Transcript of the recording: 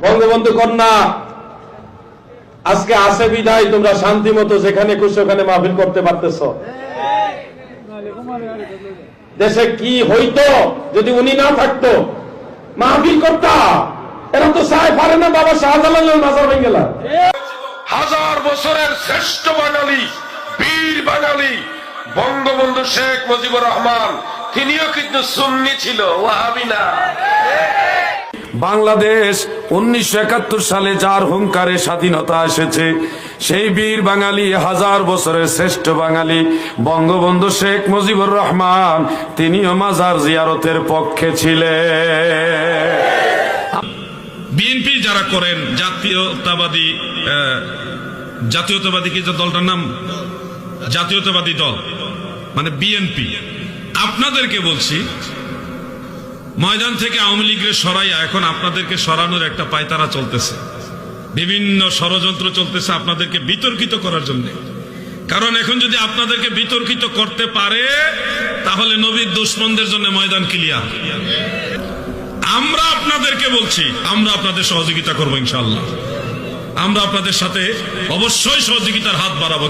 বঙ্গবন্ধু কন্যা আজকে আছে বিদায় তোমরা শান্তি মতো যেখানে খুশি ওখানে মাহফিল করতে পারতেছ। দেশে কি হইতো যদি উনি না থাকতো? মাহফিল করতা। এরা তো চায় পারে না বাবা শাহজালালের মাজার ভেঙে গেল। হাজার বছরের শ্রেষ্ঠ বাঙালি, বীর বাঙালি বঙ্গবন্ধু শেখ মুজিবুর রহমান, তিনিও কিন্তু সুন্নি ছিল, ওয়াহাবি না। বাংলাদেশ 1971 সালে যার হুঙ্কারে স্বাধীনতা এসেছে, সেই বীর বাঙালি, হাজার বছরের শ্রেষ্ঠ বাঙালি বঙ্গবন্ধু শেখ মুজিবুর রহমান, তিনিও মাজার জিয়ারতের পক্ষে ছিলেন। বিএনপি যারা করেন, জাতীয়তাবাদী কি যে দলটার নাম, জাতীয়তাবাদী দল মানে বিএনপি, আপনাদেরকে বলছি ময়দান থেকে আওয়ামী লীগের সরাইয়া এখন আপনাদেরকে সরানোর একটা পায়তারা চলতেছে, বিভিন্ন ষড়যন্ত্র চলতেছে আপনাদেরকে বিতর্কিত করার জন্য। কারণ এখন যদি আপনাদেরকে বিতর্কিত করতে পারে তাহলে নবীর দুশমনদের জন্য ময়দান ক্লিয়ার। আমরা আপনাদেরকে বলছি, আমরা আপনাদের সহযোগিতা করবো ইনশাআল্লাহ। আমরা আপনাদের সাথে অবশ্যই সহযোগিতার হাত বাড়াবো।